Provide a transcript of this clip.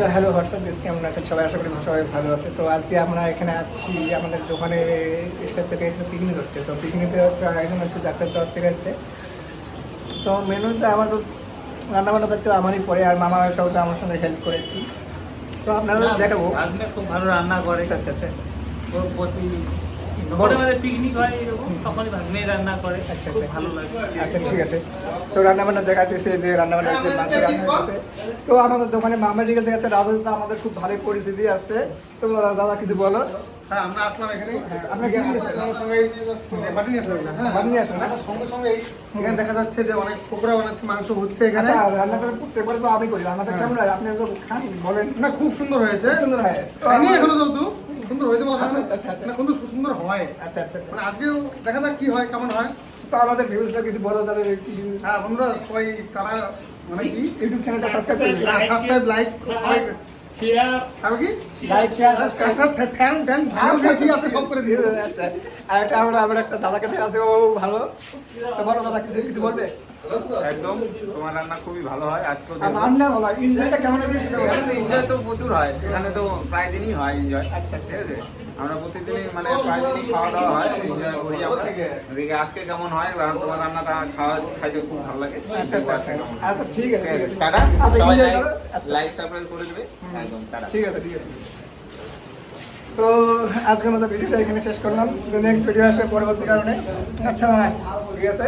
তো hello WhatsApp guys, কেমন আছেন সবাই? আশা করি সবাই ভালো আছে। তো আজকে আমরা এখানে আছি আমাদের দোকানে স্টার থেকে একটু পিকনিক হচ্ছে। তো পিকনিকে হচ্ছে আয়োজন হচ্ছে ডাক্তার তরফ থেকে এসছে। তো মেনুতে আমার তো রান্নাবান্না তো আমারই পরে, আর মামা সব তো আমার সঙ্গে হেল্প করে একটু। তো আপনারা দেখাবো। ভাগ্নে খুব ভালো রান্না করে। আচ্ছা আচ্ছা আচ্ছা ওর প্রতি বড় বড় পিকনিক হয় এরকম, তখনই ভাগ্নে রান্না করে, আচ্ছা, খুব আচ্ছা। ভালো লাগে। আচ্ছা ঠিক আছে। তো রান্নাবান্না দেখাতেছে যে রান্নাবান্না হচ্ছে, মাংস রান্না হচ্ছে। তো আমাদের দোকানে মামা দিকে দেখাচ্ছে রাজা দাদা, আমাদের খুব ভালো পরিস্থিতি আছে। তো দাদা কিছু বলো। হ্যাঁ, আমরা আসলাম এখানে। আপনার কি নিয়েছেন? সঙ্গে সঙ্গে বাটি নিয়ে আসলাম। হ্যাঁ, বাটি নিয়ে আসলাম না? সঙ্গে সঙ্গে এখানে দেখা যাচ্ছে যে অনেক পকোড়া বানাচ্ছে, মাংস হচ্ছে এখানে। আচ্ছা, রান্নাটা প্রত্যেকবার তো আমি করি। রান্নাটা কেমন হয় আপনি তো খান, বলেন। না, খুব সুন্দর হয়েছে। খুব সুন্দর হয়। তো খাইনি আমার- এখনো যেহেতু সুন্দর হয়েছে বলা যায় না। আচ্ছা, আচ্ছা। না, কিন্তু সুন্দর হয়। আচ্ছা আচ্ছা আচ্ছা। মানে আজকেও দেখা যাক কি হয়, কেমন হয়। তো আমাদের ভিউজটা কিছু বড়, তাদের হ্যাঁ বন্ধুরা, সবাই কারা মানে কি ইউটিউব চ্যানেলটা সাবস্ক্রাইব করবেন। সাবস্ক্রাইব, লাইক, সবাই শেয়ার আর কি লাইক শেয়ার ঠ্যাং ঠ্যাং ভালো যে কি আছে সব করে দিয়ে দেবো। আচ্ছা। আর এটা আমরা একটা দাদাকে থেকে আছে, ও ভালো। তো বলো দাদা, কিছু বলবে? একদম, তোমার রান্না খুবই ভালো হয়। আজকেও আর রান্না বলা ইনজয়টা কেমন হয়েছে সেটা বলো। এখানে তো এনজয় তো প্রচুর হয়, এখানে তো প্রায় দিনই হয় এনজয়। আচ্ছা ঠিক আছে, আমরা প্রতিদিনই মানে প্রায় দিনই খাওয়া দাওয়া হয়, এনজয় করি আমরা। এদিকে আজকে কেমন হয়, তোমার রান্নাটা খাইতে খুব ভালো লাগে। আচ্ছা আচ্ছা আচ্ছা। আচ্ছা ঠিক আছে ঠিক আছে। টাটা, আচ্ছা, সবাই enjoy করো। আচ্ছা। লাইক সাবস্ক্রাইব করে দেবে। একদম টাটা। ঠিক আছে ঠিক আছে। তো আজকের মতো ভিডিওটা এখানে শেষ করলাম। নেক্সট ভিডিও আসবে পরবর্তী কারণে। আচ্ছা ঠিক আছে।